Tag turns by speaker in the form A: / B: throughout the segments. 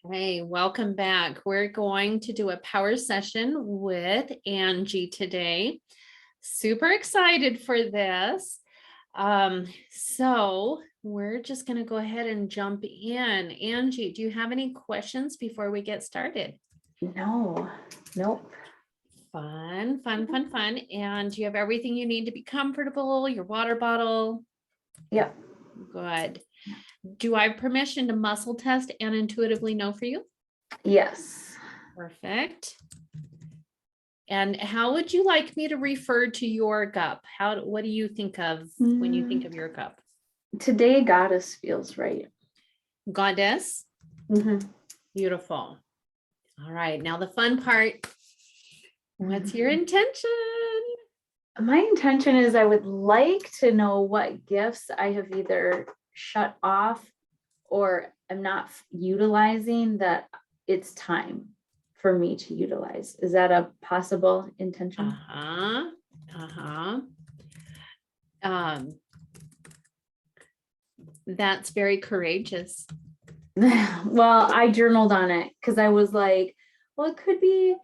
A: Hey, welcome back. We're going to do a power session with Angie today. Super excited for this. So we're just going to go ahead and jump in. Angie, do you have any questions before we get started?
B: No, nope.
A: Fun, fun, fun, fun. And do you have everything you need to be comfortable? Your water bottle?
B: Yep.
A: Good. Do I have permission to muscle test and intuitively know for you?
B: Yes.
A: Perfect. And how would you like me to refer to your cup? What do you think of when you think of your cup?
B: Today, goddess feels right.
A: Goddess? Beautiful. All right, now the fun part. What's your intention?
B: My intention is I would like to know what gifts I have either shut off or I'm not utilizing that it's time for me to utilize. Is that a possible intention?
A: That's very courageous.
B: Well, I journaled on it because I was like, well, it could be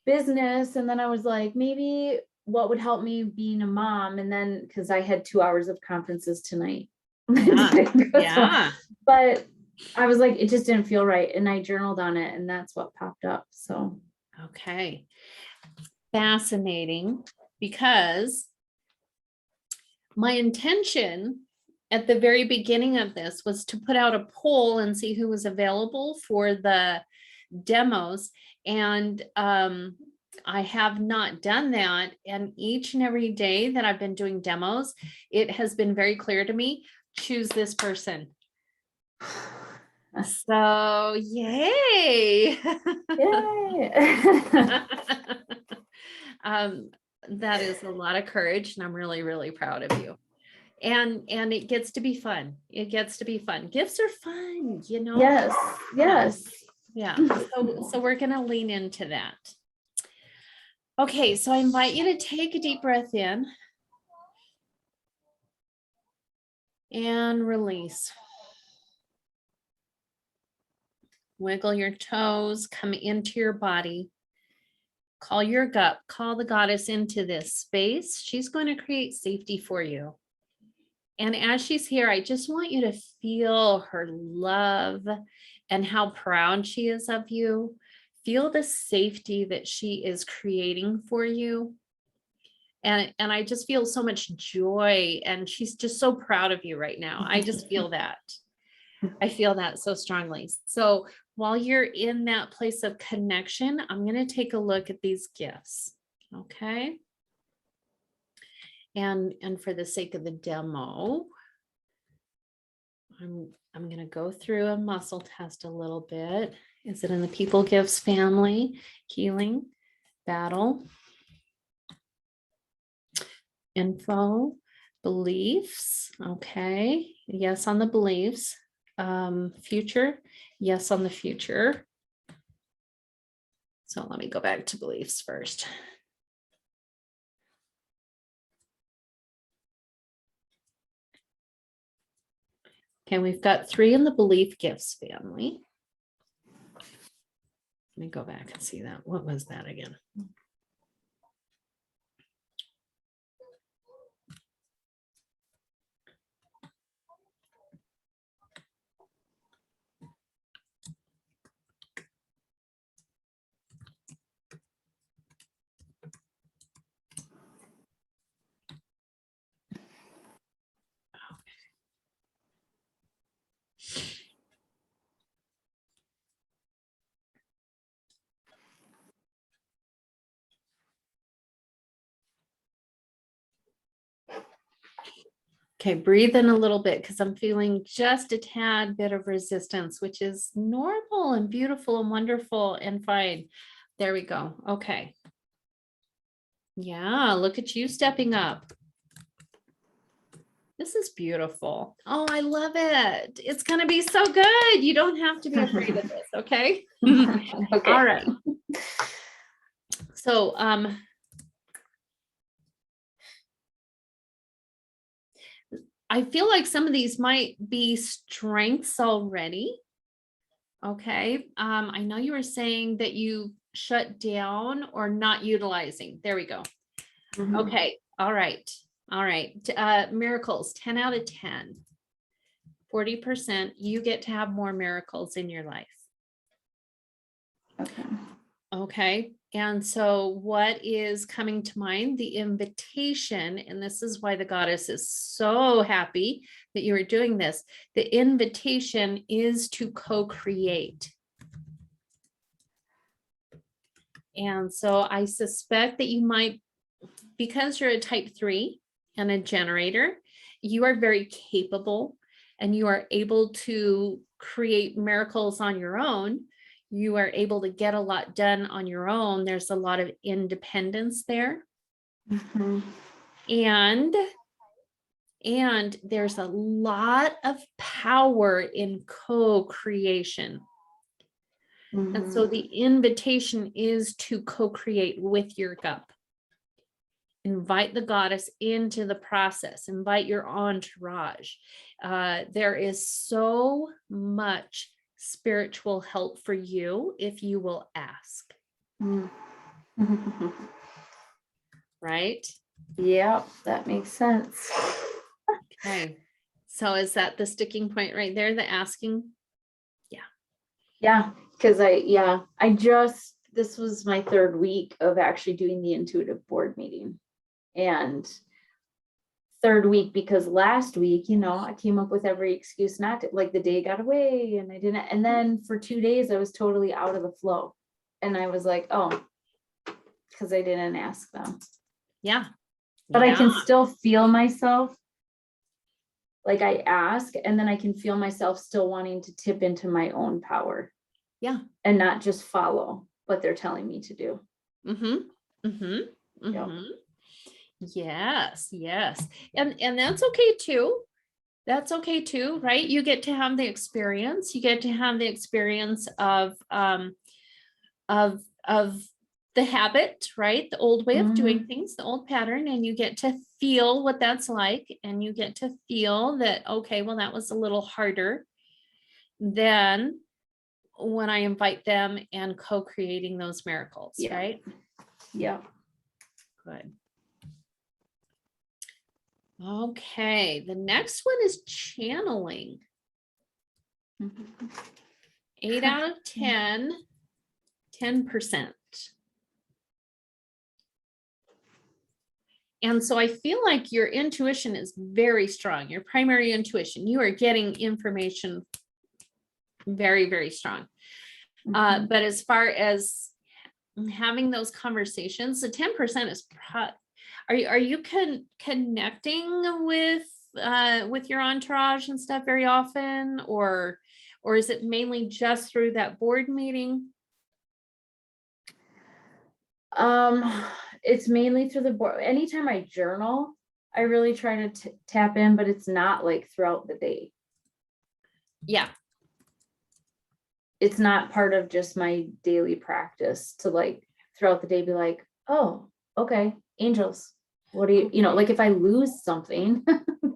B: business. And then I was like, maybe what would help me being a mom? And then because I had 2 hours of conferences tonight.
A: Yeah.
B: But I was like, it just didn't feel right. And I journaled on it, and that's what popped up. So
A: Okay. Fascinating, because my intention at the very beginning of this was to put out a poll and see who was available for the demos. And I have not done that. And each and every day that I've been doing demos, it has been very clear to me, choose this person. So yay.
B: yay.
A: That is a lot of courage, and I'm really, really proud of you. And it gets to be fun. It gets to be fun. Gifts are fun, you know?
B: Yes.
A: Yeah. So we're going to lean into that. Okay, so I invite you to take a deep breath in and release. Wiggle your toes, come into your body. Call your gut, call the goddess into this space. She's going to create safety for you. And as she's here, I just want you to feel her love and how proud she is of you. Feel the safety that she is creating for you. And I just feel so much joy, and she's just so proud of you right now. I just feel that. I feel that so strongly. So while you're in that place of connection, I'm going to take a look at these gifts. Okay. And for the sake of the demo, I'm going to go through a muscle test a little bit. Is it in the people gifts family? Healing, battle, info, beliefs. Okay. Yes on the beliefs. Future. Yes on the future. So let me go back to beliefs first. Okay, we've got 3 in the belief gifts family. Let me go back and see that. What was that again? Okay, breathe in a little bit because I'm feeling just a tad bit of resistance, which is normal and beautiful and wonderful and fine. There we go. Okay. Yeah, look at you stepping up. This is beautiful. Oh, I love it. It's going to be so good. You don't have to be afraid of this, okay?
B: Okay.
A: All right. So, I feel like some of these might be strengths already. Okay. I know you were saying that you shut down or not utilizing. There we go.
B: Mhm.
A: Okay. All right. All right. Miracles, 10 out of 10. 40%. You get to have more miracles in your life.
B: Okay.
A: Okay. And so, what is coming to mind? The invitation, and this is why the goddess is so happy that you are doing this. The invitation is to co create. And so, I suspect that you might, because you're a type 3 and a generator, you are very capable and you are able to create miracles on your own. You are able to get a lot done on your own. There's a lot of independence there.
B: Mhm.
A: And there's a lot of power in co-creation. And so
B: Mhm.
A: the invitation is to co-create with your cup. Invite the goddess into the process, invite your entourage. There is so much spiritual help for you if you will ask,
B: Mhm.
A: right?
B: Yep, that makes sense.
A: Okay. So is that the sticking point right there, the asking?
B: Yeah, because this was my third week of actually doing the intuitive board meeting. And third week, because last week, I came up with every excuse not to, like the day got away and I didn't. And then for 2 days, I was totally out of the flow. And I was like, oh, because I didn't ask them.
A: Yeah.
B: But I
A: Yeah.
B: can still feel myself. Like I ask, and then I can feel myself still wanting to tip into my own power.
A: Yeah.
B: And not just follow what they're telling me to do.
A: Mm-hmm. Mm-hmm.
B: Yep.
A: Mm-hmm. Yes, yes. And that's okay too. That's okay too, right? You get to have the experience. You get to have the experience of the habit, right? The old way of doing
B: Mhm.
A: things, the old pattern, and you get to feel what that's like, and you get to feel that, okay, well, that was a little harder than when I invite them and co-creating those miracles,
B: Yeah.
A: right?
B: Yep.
A: Good. Okay, the next one is channeling.
B: Mhm.
A: 8 out of 10, 10%. And so I feel like your intuition is very strong, your primary intuition. You are getting information very, very strong.
B: Mhm.
A: But as far as having those conversations, the 10% is are you connecting with your entourage and stuff very often, or is it mainly just through that board meeting?
B: It's mainly through the board. Anytime I journal, I really try to tap in, but it's not like throughout the day.
A: Yeah.
B: It's not part of just my daily practice to like throughout the day be like, oh, okay, angels. What do you, like if I lose something,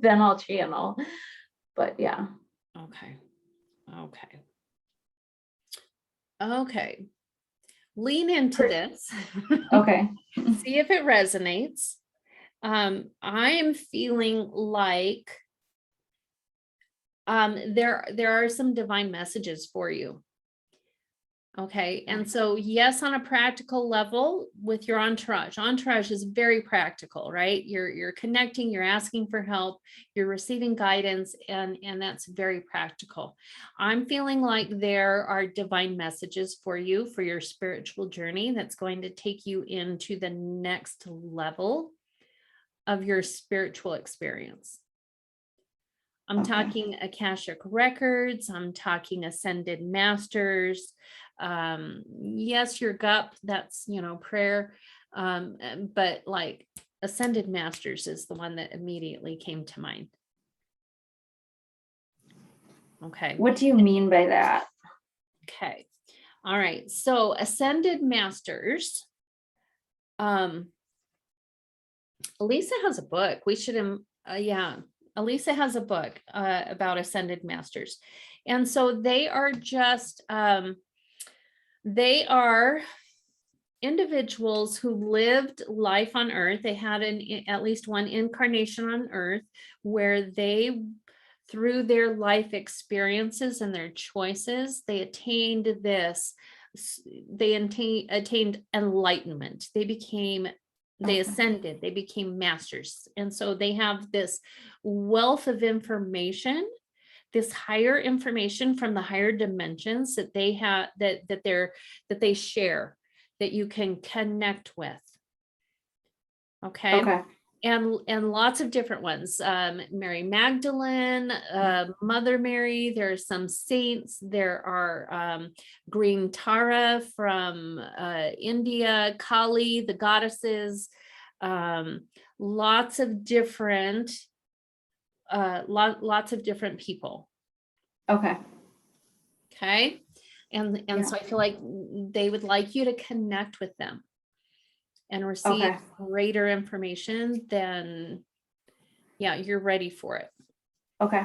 B: then I'll channel. But yeah.
A: Okay. Okay. Okay. Lean into this.
B: Okay.
A: See if it resonates. I am feeling like there are some divine messages for you. Okay. And so, yes, on a practical level with your entourage is very practical, right? You're connecting, you're asking for help, you're receiving guidance, and that's very practical. I'm feeling like there are divine messages for you for your spiritual journey that's going to take you into the next level of your spiritual experience. I'm
B: Okay.
A: talking Akashic records, I'm talking ascended masters. Yes, your gut, that's, prayer. But like ascended masters is the one that immediately came to mind. Okay.
B: What do you mean by that?
A: Okay. All right. So ascended masters, Elisa has a book. We should, yeah, Elisa has a book about ascended masters. And so they are just, they are individuals who lived life on earth. They had at least one incarnation on earth where they, through their life experiences and their choices, they attained attained enlightenment. They ascended, they became masters. And so they have this wealth of information, this higher information from the higher dimensions that they have, that they share, that you can connect with. Okay.
B: Okay.
A: And lots of different ones. Mary Magdalene, Mother Mary, there are some saints. There are Green Tara from India, Kali, the goddesses, lots of different people.
B: Okay.
A: Okay. And so I feel like they would like you to connect with them and receive greater information than, you're ready for it.
B: Okay.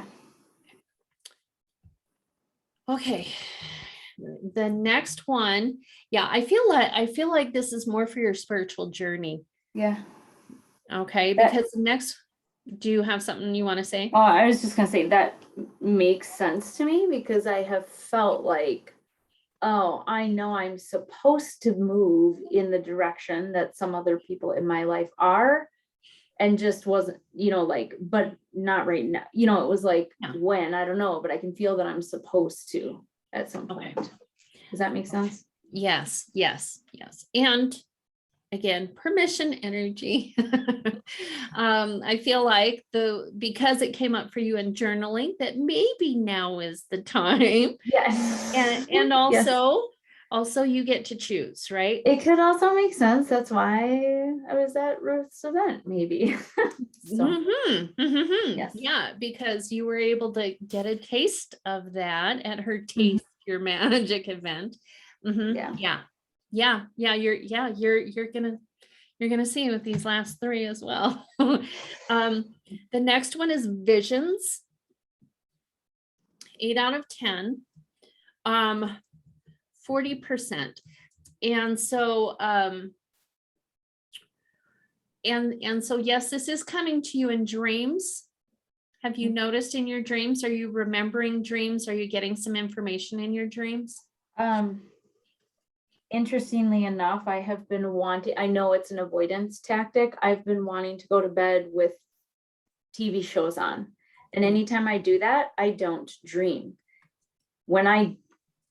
A: Okay. The next one, I feel like this is more for your spiritual journey.
B: Yeah.
A: Okay, because next, do you have something you want to say?
B: Oh, I was just gonna say that makes sense to me, because I have felt like, oh, I know I'm supposed to move in the direction that some other people in my life are, and just wasn't, like, but not right now. It was like, when, I don't know, but I can feel that I'm supposed to at some point. Does that make sense?
A: Yes. And again, permission energy. I feel like because it came up for you in journaling, that maybe now is the time.
B: Yes.
A: And also, also you get to choose, right?
B: It could also make sense. That's why I was at Ruth's event, maybe. Yes.
A: Yeah, because you were able to get a taste of that at her Taste Your Magic event. Yeah. You're gonna see with these last three as well. The next one is visions. 8 out of 10. 40%. And so and so yes, this is coming to you in dreams. Have you noticed in your dreams? Are you remembering dreams? Are you getting some information in your dreams?
B: Interestingly enough, I have been wanting, I know it's an avoidance tactic. I've been wanting to go to bed with TV shows on. And anytime I do that, I don't dream. When I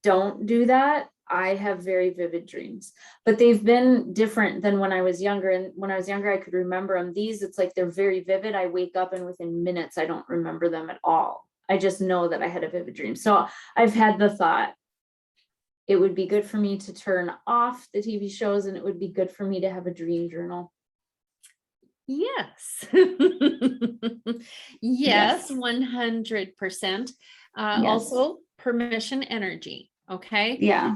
B: don't do that, I have very vivid dreams, but they've been different than when I was younger. And when I was younger, I could remember them. These, it's like they're very vivid. I wake up and within minutes, I don't remember them at all. I just know that I had a vivid dream. So I've had the thought, it would be good for me to turn off the TV shows, and it would be good for me to have a dream journal.
A: Yes. Yes, 100%. Also, permission energy. Okay.
B: Yeah.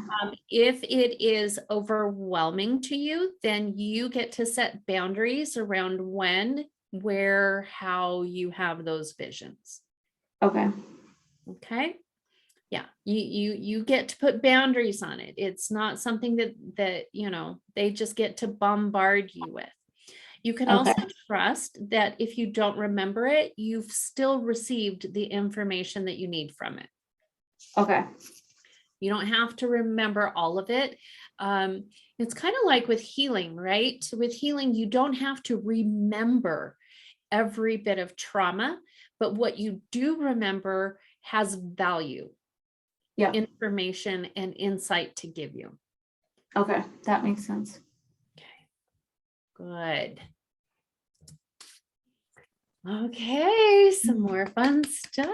A: If it is overwhelming to you, then you get to set boundaries around when, where, how you have those visions.
B: Okay.
A: Okay. Yeah, you get to put boundaries on it. It's not something that they just get to bombard you with. You can also trust that if you don't remember it, you've still received the information that you need from it.
B: Okay.
A: You don't have to remember all of it. It's kind of like with healing, right? With healing, you don't have to remember every bit of trauma, but what you do remember has value, information, and insight to give you.
B: Okay, that makes sense.
A: Okay, good. Okay, some more fun stuff.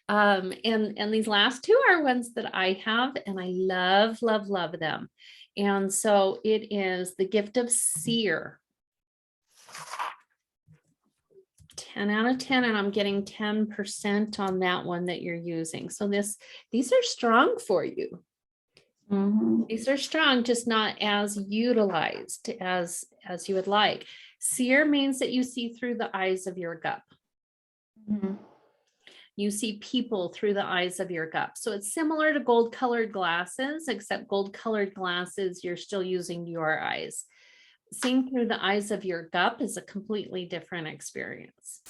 A: And these last two are ones that I have, and I love, love, love them. And so it is the gift of seer. 10 out of 10, and I'm getting 10% on that one that you're using. So these are strong for you. These are strong, just not as utilized as you would like. Seer means that you see through the eyes of your gut. You see people through the eyes of your gut. So it's similar to gold colored glasses, except gold colored glasses, you're still using your eyes. Seeing through the eyes of your gut is a completely different experience.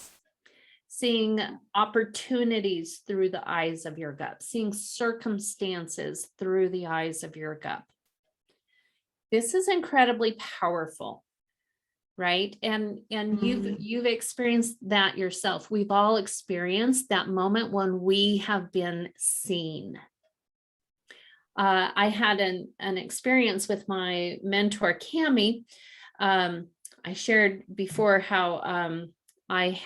A: Seeing opportunities through the eyes of your gut, seeing circumstances through the eyes of your gut. This is incredibly powerful, right? And you've experienced that yourself. We've all experienced that moment when we have been seen. I had an experience with my mentor, Cami. I shared before how I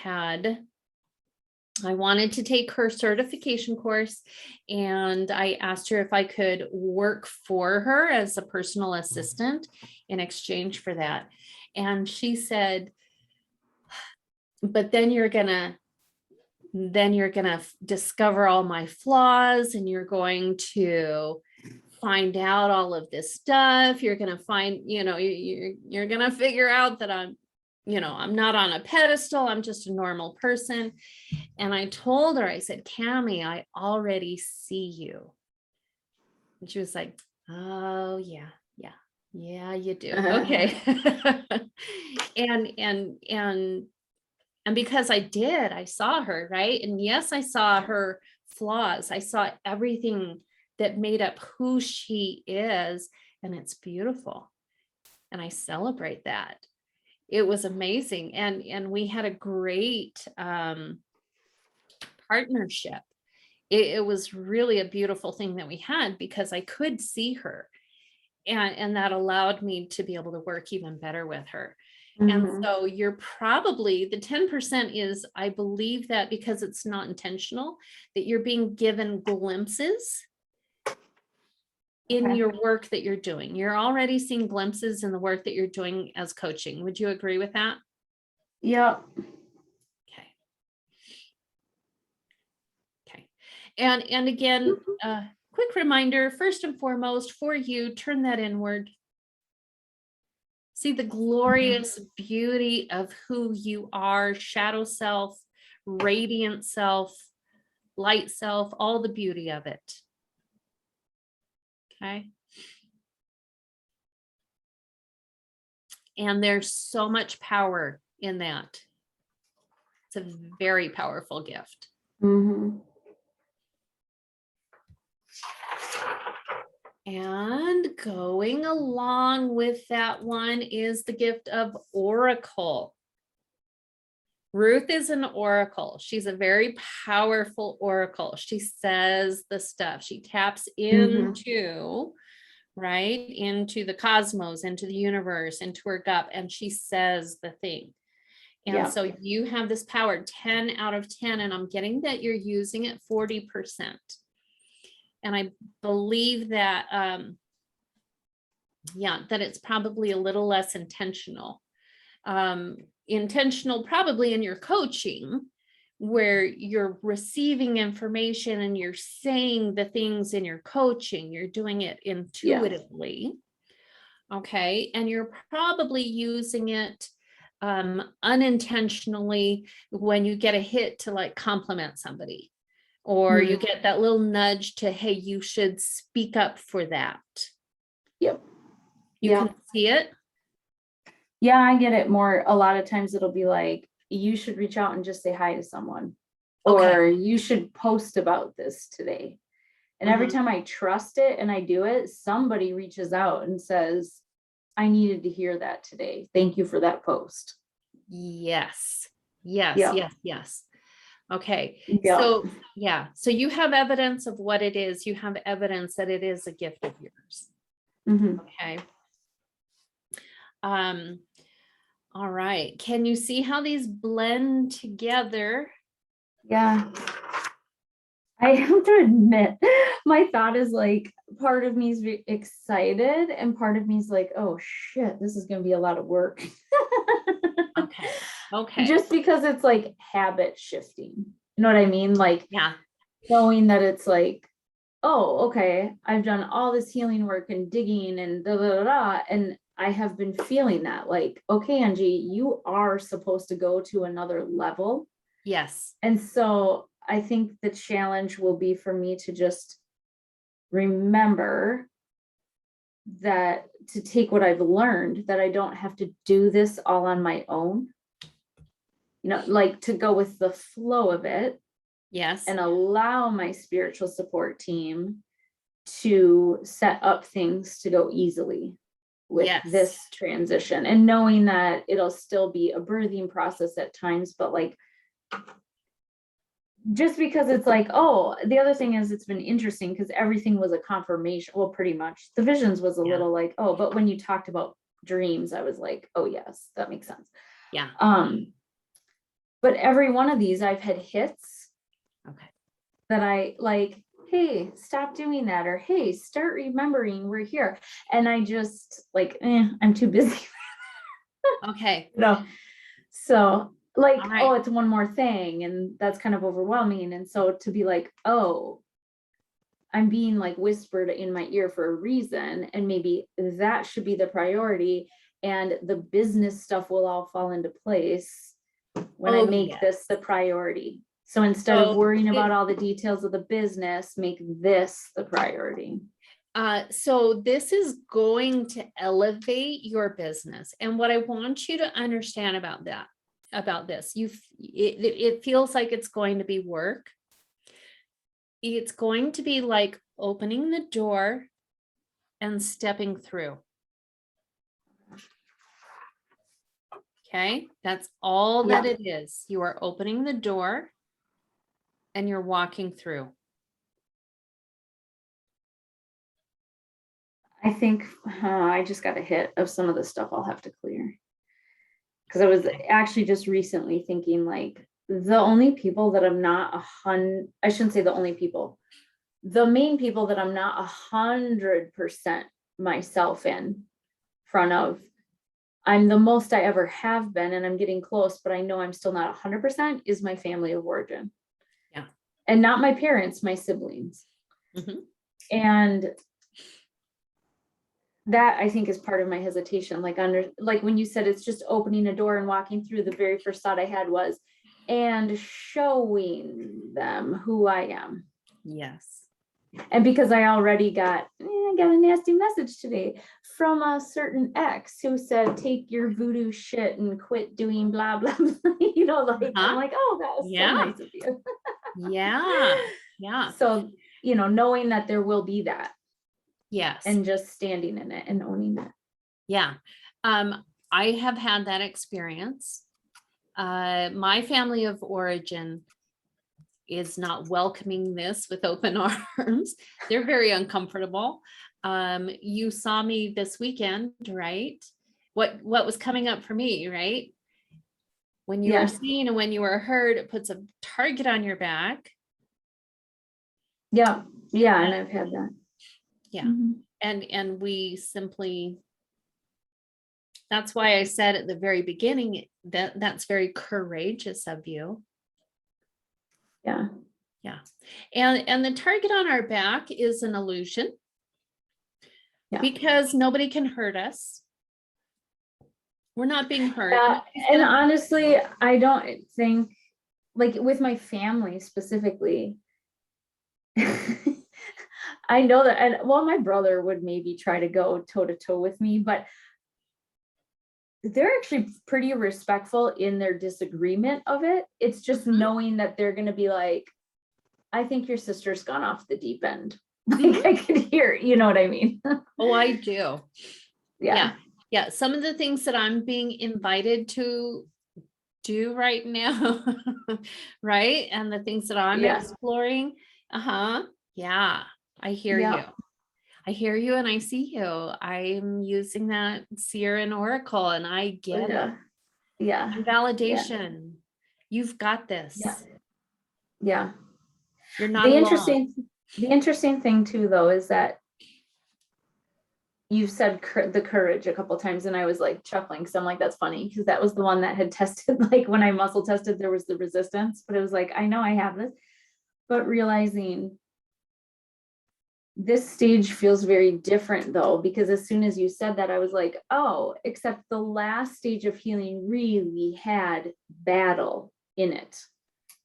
A: wanted to take her certification course, and I asked her if I could work for her as a personal assistant in exchange for that. And she said, but then you're gonna discover all my flaws, and you're going to find out all of this stuff. You're going to find, you're going to figure out that I'm not on a pedestal. I'm just a normal person. And I told her, I said, Cami, I already see you. And she was like, oh yeah, you do. Okay. And because I saw her, right? And yes, I saw her flaws. I saw everything that made up who she is, and it's beautiful. And I celebrate that. It was amazing. And we had a great partnership. It was really a beautiful thing that we had, because I could see her, and that allowed me to be able to work even better with her. And so you're probably, the 10% is, I believe that because it's not intentional, that you're being given glimpses in your work that you're doing. You're already seeing glimpses in the work that you're doing as coaching. Would you agree with that?
B: Yep.
A: Okay. And again, quick reminder, first and foremost, for you, turn that inward. See the glorious beauty of who you are, shadow self, radiant self, light self, all the beauty of it. Okay. And there's so much power in that. It's a very powerful gift. And going along with that one is the gift of Oracle. Ruth is an oracle. She's a very powerful oracle. She says the stuff. She taps into, right, into the cosmos, into the universe, into her gut, and she says the thing. And so you have this power, 10 out of 10, and I'm getting that you're using it 40%. And I believe that, that it's probably a little less intentional. Intentional probably in your coaching, where you're receiving information and you're saying the things in your coaching, you're doing it intuitively. Okay. And you're probably using it unintentionally when you get a hit to like compliment somebody, or you get that little nudge to, hey, you should speak up for that.
B: Yep.
A: You can see it.
B: Yeah, I get it more. A lot of times it'll be like, you should reach out and just say hi to someone, or you should post about this today. And every time I trust it and I do it, somebody reaches out and says, I needed to hear that today. Thank you for that post. Yes.
A: Okay. So you have evidence of what it is. You have evidence that it is a gift of yours. Okay. All right. Can you see how these blend together?
B: Yeah. I have to admit, my thought is like, part of me is excited and part of me is like, oh shit, this is going to be a lot of work. Okay. Just because it's like habit shifting. You know what I mean? Like, knowing that it's like, oh, okay, I've done all this healing work and digging and and I have been feeling that like, okay, Angie, you are supposed to go to another level.
A: Yes.
B: And so I think the challenge will be for me to just remember that, to take what I've learned, that I don't have to do this all on my own. Like to go with the flow of it
A: Yes.
B: and allow my spiritual support team to set up things to go easily with
A: Yes.
B: this transition, and knowing that it'll still be a birthing process at times, but like, just because it's like, oh, the other thing is, it's been interesting because everything was a confirmation. Well, pretty much the visions was a
A: Yeah.
B: little like, oh, but when you talked about dreams, I was like, oh yes, that makes sense.
A: Yeah.
B: But every one of these I've had hits
A: Okay.
B: that I like, hey, stop doing that, or hey, start remembering we're here. And I just like, I'm too busy.
A: Okay.
B: So like,
A: All right.
B: oh, it's one more thing, and that's kind of overwhelming. And so to be like, oh, I'm being like whispered in my ear for a reason, and maybe that should be the priority, and the business stuff will all fall into place when I make this the priority. So instead of worrying about all the details of the business, make this the priority.
A: So this is going to elevate your business. And what I want you to understand about this, it feels like it's going to be work. It's going to be like opening the door and stepping through. Okay, that's all that it is. You are opening the door and you're walking through.
B: I think I just got a hit of some of the stuff I'll have to clear. Because I was actually just recently thinking, like, the only people that I'm not I shouldn't say the only people, the main people that I'm not 100% myself in front of, I'm the most I ever have been, and I'm getting close, but I know I'm still not 100%, is my family of origin.
A: Yeah.
B: And not my parents, my siblings.
A: Mm-hmm.
B: And that I think is part of my hesitation. Like when you said it's just opening a door and walking through, the very first thought I had was, and showing them who I am.
A: Yes.
B: And because I already got a nasty message today from a certain ex who said, take your voodoo shit and quit doing blah, blah, blah. I'm like, oh, that was so nice of you.
A: Yeah. Yeah.
B: So, knowing that there will be that.
A: Yes.
B: And just standing in it and owning it.
A: Yeah. I have had that experience. My family of origin is not welcoming this with open arms. They're very uncomfortable. You saw me this weekend, right? What was coming up for me, right? When you were seen and when you were heard, it puts a target on your back.
B: Yeah. Yeah. And I've had that.
A: Yeah. Mm-hmm. And we simply, that's why I said at the very beginning that that's very courageous of you.
B: Yeah.
A: Yeah. And the target on our back is an illusion. Yeah. Because nobody can hurt us. We're not being hurt.
B: And honestly, I don't think, like with my family specifically, I know that, and well, my brother would maybe try to go toe to toe with me, but they're actually pretty respectful in their disagreement of it. It's just knowing that they're going to be like, I think your sister's gone off the deep end. Like I could hear, you know what I mean?
A: Oh, I do.
B: Yeah.
A: Yeah. Some of the things that I'm being invited to do right now, right? And the things that I'm exploring. Yeah. I hear you. I hear you and I see you. I'm using that seer and oracle and I get it.
B: Yeah.
A: And validation. Yeah. You've got this.
B: Yeah.
A: You're not alone.
B: The interesting thing too, though, is that you've said the courage a couple of times, and I was like chuckling because I'm like, that's funny because that was the one that had tested, like when I muscle tested, there was the resistance, but it was like, I know I have this, but realizing this stage feels very different though, because as soon as you said that, I was like, oh, except the last stage of healing really had battle in it.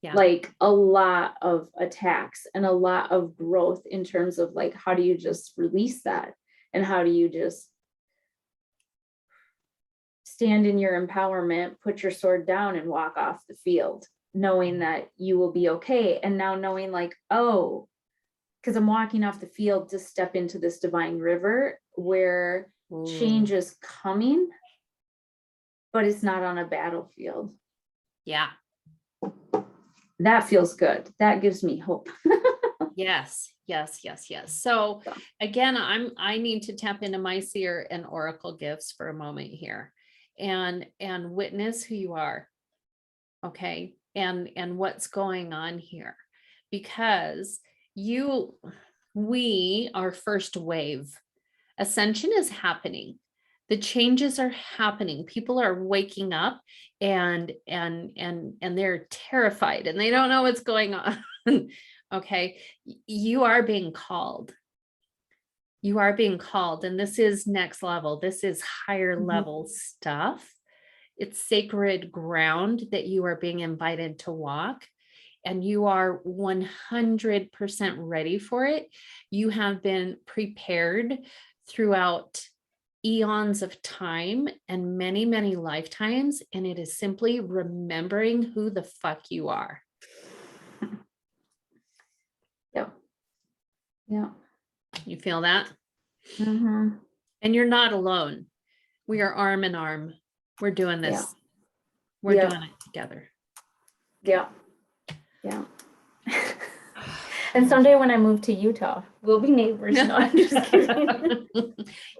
A: Yeah.
B: like a lot of attacks and a lot of growth in terms of like, how do you just release that? And how do you just stand in your empowerment, put your sword down and walk off the field, knowing that you will be okay. And now knowing like, oh, because I'm walking off the field to step into this divine river where change
A: Ooh,
B: is coming, but it's not on a battlefield.
A: yeah.
B: That feels good. That gives me hope.
A: Yes, yes, yes, yes. So
B: So,
A: again, I need to tap into my seer and oracle gifts for a moment here and witness who you are. Okay. And what's going on here. Because we are first wave. Ascension is happening. The changes are happening. People are waking up and they're terrified and they don't know what's going on. Okay. You are being called. You are being called. And this is next level. This is higher
B: mhm.
A: level stuff. It's sacred ground that you are being invited to walk, and you are 100% ready for it. You have been prepared throughout eons of time and many, many lifetimes. And it is simply remembering who the fuck you are.
B: Yep. Yeah.
A: You feel that?
B: Mhm.
A: And you're not alone. We are arm in arm. We're doing
B: Yeah.
A: this. We're
B: Yeah.
A: doing it together.
B: Yeah. Yeah. And someday when I move to Utah, we'll be neighbors. No, I'm just kidding.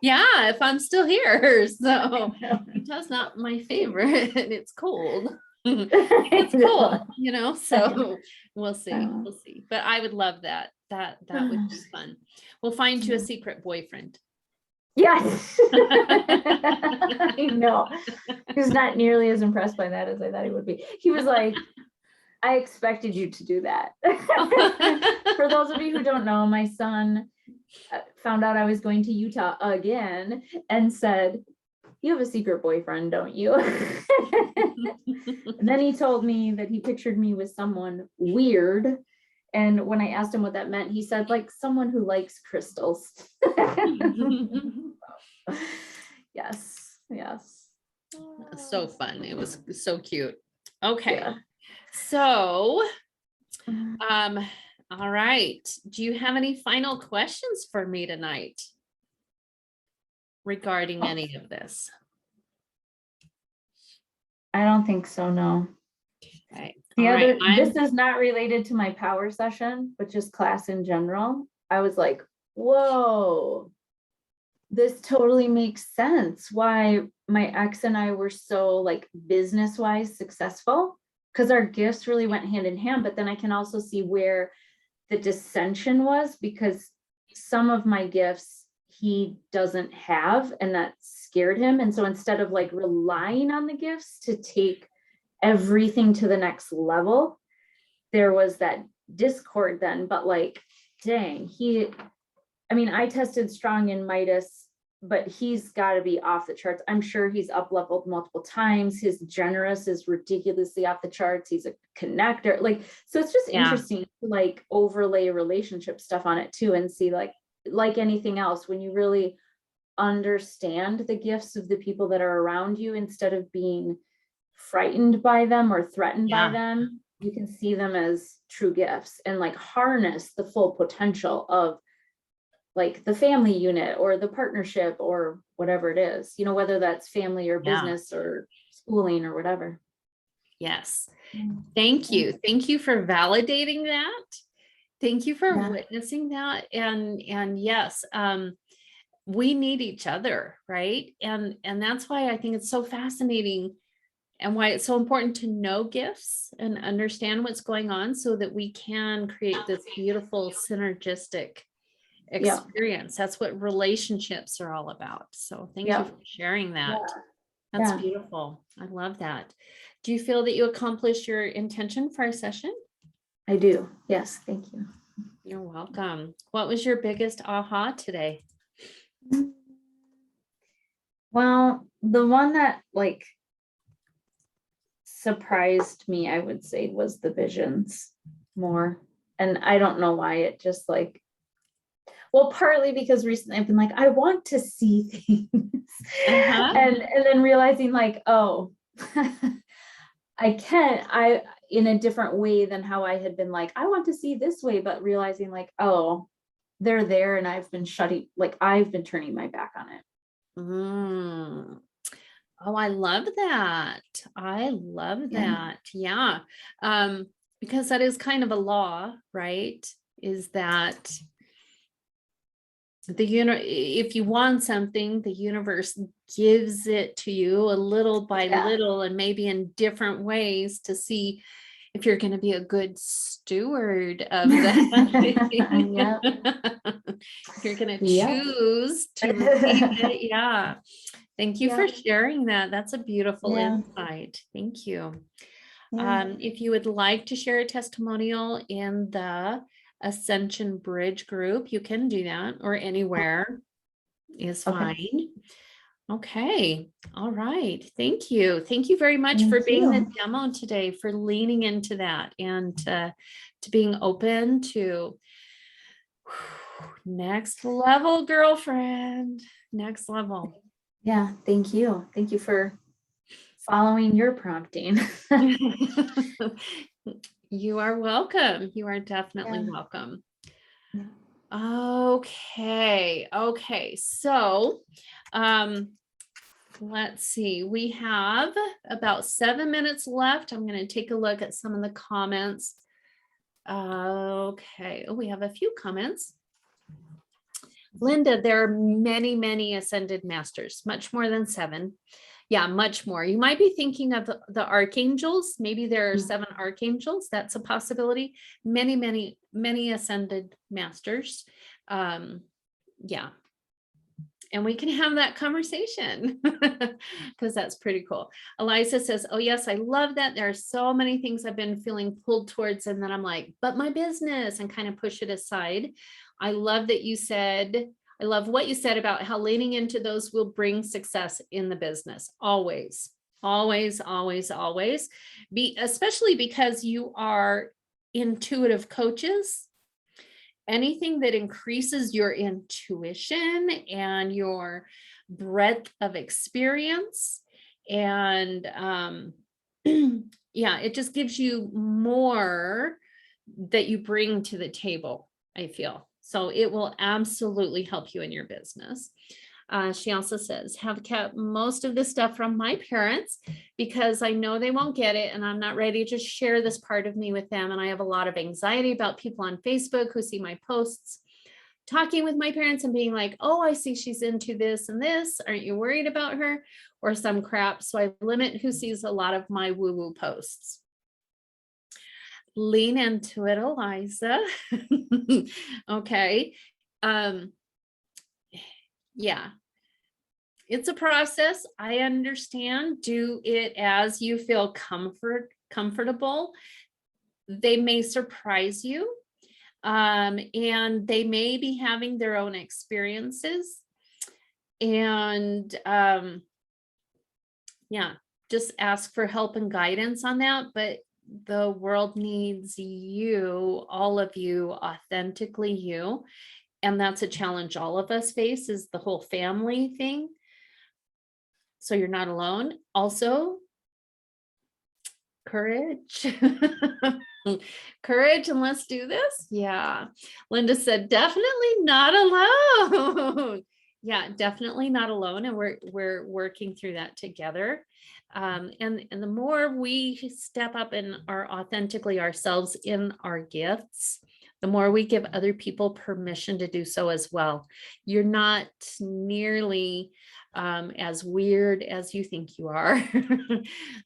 A: Yeah, if I'm still here. So Utah's not my favorite. It's cold. It's cool, you know, so we'll see. We'll see. But I would love that. That would be fun. We'll find you a secret boyfriend.
B: Yes. I know. He was not nearly as impressed by that as I thought he would be. He was like, I expected you to do that. For those of you who don't know, my son found out I was going to Utah again and said, you have a secret boyfriend, don't you? And then he told me that he pictured me with someone weird. And when I asked him what that meant, he said, like someone who likes crystals. Yes, yes.
A: So fun. It was so cute. Okay.
B: Yeah.
A: So, all right. Do you have any final questions for me tonight regarding any of this?
B: I don't think so, no.
A: Okay.
B: The
A: All right.
B: other, this is not related to my power session, but just class in general. I was like, whoa, this totally makes sense why my ex and I were so like business wise successful, because our gifts really went hand in hand. But then I can also see where the dissension was, because some of my gifts he doesn't have, and that scared him. And so instead of like relying on the gifts to take everything to the next level, there was that discord then. But like, dang, I tested strong in Midas, but he's got to be off the charts. I'm sure he's up leveled multiple times. His generous is ridiculously off the charts. He's a connector. Like, so it's just interesting to like overlay relationship stuff on it too, and see like anything else, when you really understand the gifts of the people that are around you, instead of being frightened by them or threatened by them, you can see them as true gifts and like harness the full potential of like the family unit or the partnership or whatever it is, whether that's family or business or schooling or whatever.
A: Yes. Thank you. Thank you for validating that. Thank you for witnessing that. And yes, we need each other, right? And that's why I think it's so fascinating and why it's so important to know gifts and understand what's going on so that we can create this beautiful synergistic experience. That's what relationships are all about. So thank you for sharing that. That's beautiful. I love that. Do you feel that you accomplished your intention for our session?
B: I do. Yes. Thank you.
A: You're welcome. What was your biggest aha today?
B: Well, the one that like surprised me, I would say, was the visions more. And I don't know why, it just like, well, partly because recently I've been like, I want to see things.
A: Uh-huh.
B: And then realizing like, oh, I in a different way than how I had been like, I want to see this way, but realizing like, oh, they're there and I've been turning my back on it.
A: Mm. Oh, I love that. I love
B: Yeah.
A: that. Yeah. Because that is kind of a law, right? Is that if you want something, the universe gives it to you a little by
B: Yeah.
A: little, and maybe in different ways to see if you're going to be a good steward of that.
B: Yep.
A: You're going to
B: Yep.
A: choose to receive it. Yeah. Thank you for
B: Yep.
A: sharing that. That's a beautiful
B: Yeah.
A: insight. Thank you.
B: Yeah.
A: If you would like to share a testimonial in the Ascension Bridge group, you can do that, or anywhere is
B: Okay.
A: fine. Okay. All right. Thank you. Thank you very much for
B: Thank
A: being the
B: you.
A: demo today, for leaning into that, and to being open to next level, girlfriend. Next level.
B: Yeah. Thank you. Thank you for following your prompting.
A: You are welcome. You are definitely
B: Yeah.
A: welcome.
B: Yeah.
A: Okay. Okay. So, let's see. We have about 7 minutes left. I'm going to take a look at some of the comments. Okay. Oh, we have a few comments. Linda, there are many, many ascended masters, much more than 7. Yeah, much more. You might be thinking of the archangels. Maybe there are 7 archangels. That's a possibility. Many, many, many ascended masters. Yeah. And we can have that conversation because that's pretty cool. Eliza says, oh, yes, I love that. There are so many things I've been feeling pulled towards. And then I'm like, but my business, and kind of push it aside. I love that you said, I love what you said about how leaning into those will bring success in the business. Always, always, always, always. Especially because you are intuitive coaches. Anything that increases your intuition and your breadth of experience, and yeah, it just gives you more that you bring to the table, I feel. So it will absolutely help you in your business. She also says, have kept most of this stuff from my parents because I know they won't get it, and I'm not ready to share this part of me with them. And I have a lot of anxiety about people on Facebook who see my posts talking with my parents and being like, oh, I see she's into this and this. Aren't you worried about her? Or some crap. So I limit who sees a lot of my woo-woo posts. Lean into it, Eliza. Okay. Yeah. It's a process. I understand. Do it as you feel comfortable. They may surprise you. And they may be having their own experiences. And yeah, just ask for help and guidance on that. But the world needs you, all of you, authentically you. And that's a challenge all of us face, is the whole family thing. So you're not alone. Also, courage. Courage, and let's do this. Yeah. Linda said, definitely not alone. Yeah, definitely not alone. And we're working through that together. And the more we step up and are authentically ourselves in our gifts, the more we give other people permission to do so as well. You're not nearly as weird as you think you are.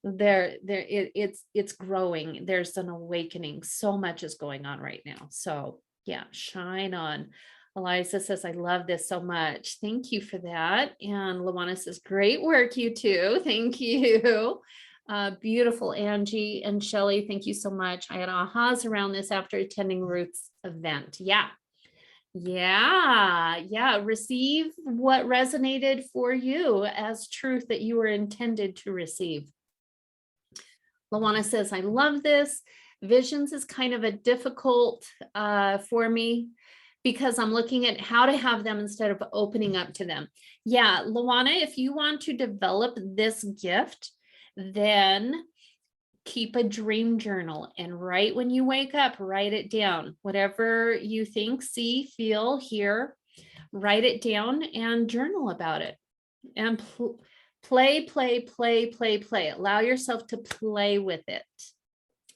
A: It's growing. There's an awakening. So much is going on right now. So yeah, shine on. Eliza says, I love this so much. Thank you for that. And Luana says, great work, you two. Thank you. Beautiful, Angie and Shelly. Thank you so much. I had ahas around this after attending Ruth's event. Yeah. Receive what resonated for you as truth that you were intended to receive. Luana says, I love this. Visions is kind of a difficult for me because I'm looking at how to have them instead of opening up to them. Yeah, Luana, if you want to develop this gift, then keep a dream journal and right when you wake up, write it down. Whatever you think, see, feel, hear, write it down and journal about it. And play. Allow yourself to play with it.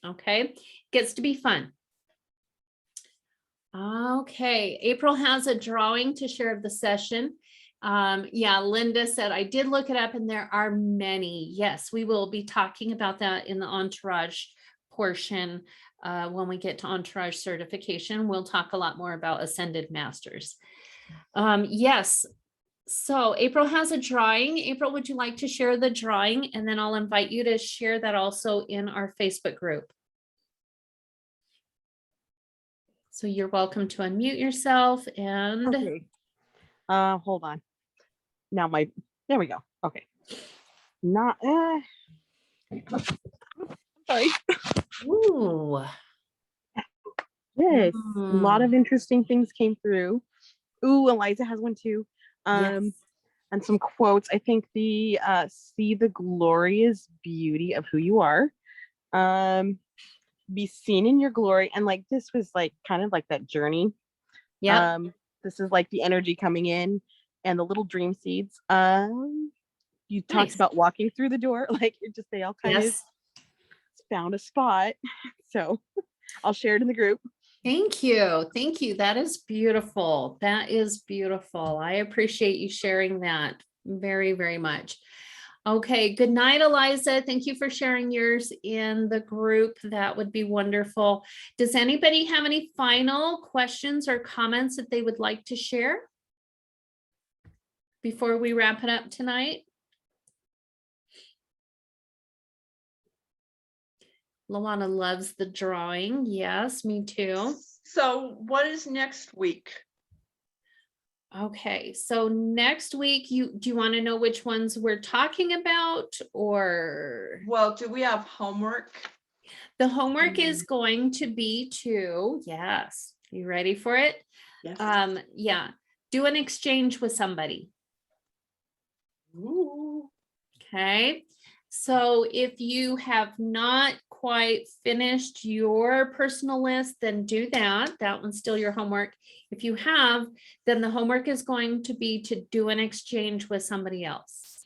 A: Okay, gets to be fun. Okay, April has a drawing to share of the session. Yeah, Linda said, I did look it up and there are many. Yes, we will be talking about that in the entourage portion. When we get to entourage certification, we'll talk a lot more about ascended masters. Yes, so April has a drawing. April, would you like to share the drawing? And then I'll invite you to share that also in our Facebook group. So you're welcome to unmute yourself and
C: Okay. Hold on. Now there we go. Okay. Not, sorry.
A: ooh.
C: Yes, a lot of interesting things came through. Ooh, Eliza has one too.
A: Yes.
C: And some quotes. I think the see the glorious beauty of who you are. Be seen in your glory. And like this was like kind of like that journey.
A: Yeah.
C: This is like the energy coming in and the little dream seeds. You talked
A: Nice.
C: about walking through the door, like it just they all kind of found a spot. So I'll share it in the group.
A: Thank you. Thank you. That is beautiful. That is beautiful. I appreciate you sharing that very, very much. Okay. Good night, Eliza. Thank you for sharing yours in the group. That would be wonderful. Does anybody have any final questions or comments that they would like to share before we wrap it up tonight? Luana loves the drawing. Yes, me too.
D: So what is next week?
A: Okay, so next week, do you want to know which ones we're talking about, or
D: Well, do we have homework?
A: the homework is going to be yes, you ready for it?
D: Yes.
A: Yeah, do an exchange with somebody.
D: Ooh.
A: Okay, so if you have not quite finished your personal list, then do that. That one's still your homework. If you have, then the homework is going to be to do an exchange with somebody else.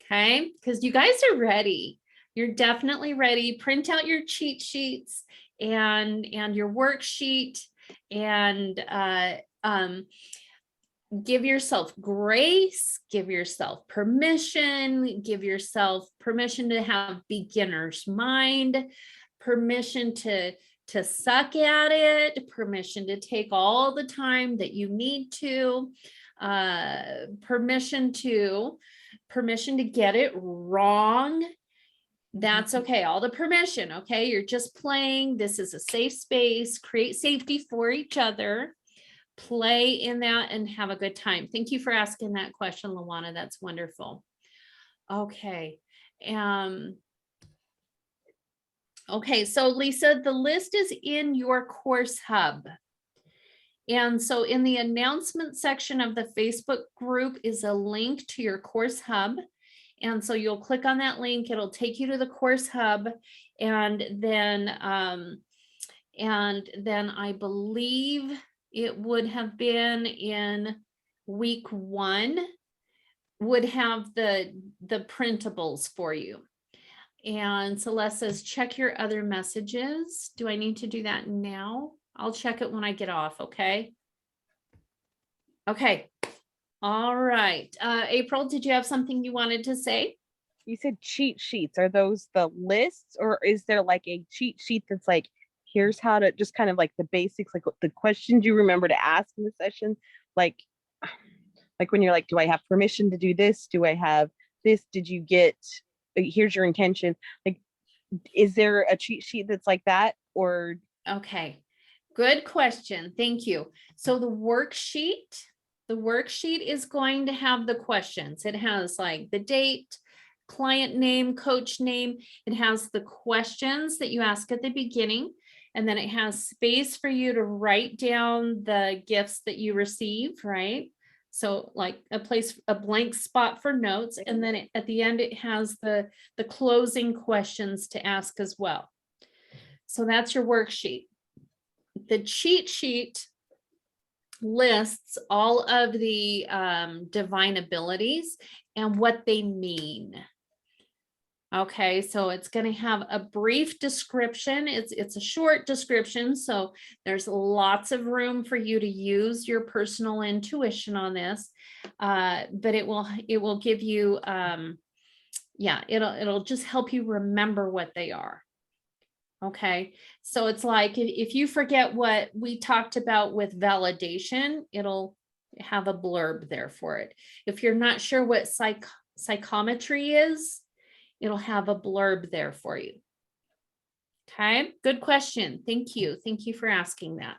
A: Okay, because you guys are ready. You're definitely ready. Print out your cheat sheets and your worksheet and give yourself grace, give yourself permission to have beginner's mind, permission to suck at it, permission to take all the time that you need to, permission to get it wrong. That's okay. All the permission. Okay. You're just playing. This is a safe space. Create safety for each other. Play in that and have a good time. Thank you for asking that question, Luana. That's wonderful. Okay. Okay, so Lisa, the list is in your course hub. And so in the announcement section of the Facebook group is a link to your course hub. And so you'll click on that link, it'll take you to the course hub. And then I believe it would have been in week 1 would have the printables for you. And Celeste says, check your other messages. Do I need to do that now? I'll check it when I get off. Okay. Okay. All right. April, did you have something you wanted to say?
C: You said cheat sheets. Are those the lists, or is there like a cheat sheet that's like, here's how to just kind of like the basics, like the questions you remember to ask in the session? Like when you're like, do I have permission to do this? Do I have this? Did you get, here's your intention. Like, is there a cheat sheet that's like that, or?
A: Okay. Good question. Thank you. So the worksheet is going to have the questions. It has like the date, client name, coach name. It has the questions that you ask at the beginning. And then it has space for you to write down the gifts that you receive, right? So like a blank spot for notes. And then at the end, it has the closing questions to ask as well. So that's your worksheet. The cheat sheet lists all of the divine abilities and what they mean. Okay, so it's going to have a brief description. It's a short description, so there's lots of room for you to use your personal intuition on this. But it will give you, yeah, it'll just help you remember what they are. Okay, so it's like if you forget what we talked about with validation, it'll have a blurb there for it. If you're not sure what psychometry is, it'll have a blurb there for you. Okay, good question. Thank you. Thank you for asking that.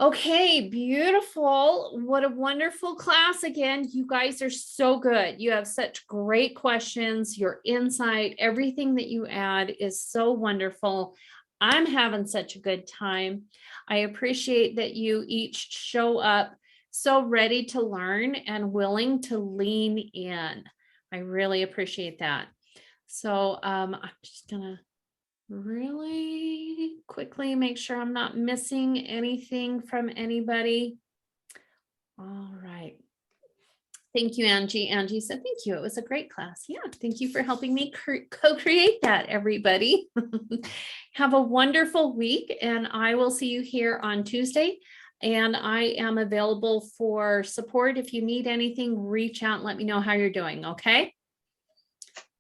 A: Okay, beautiful. What a wonderful class again. You guys are so good. You have such great questions. Your insight, everything that you add is so wonderful. I'm having such a good time. I appreciate that you each show up so ready to learn and willing to lean in. I really appreciate that. So I'm just gonna really quickly make sure I'm not missing anything from anybody. All right. Thank you, Angie. Angie said, thank you. It was a great class. Yeah, thank you for helping me co-create that, everybody. Have a wonderful week, and I will see you here on Tuesday. And I am available for support. If you need anything, reach out and let me know how you're doing, okay?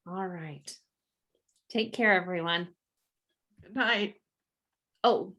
A: All right. Take care, everyone.
D: Good night.
A: Oh,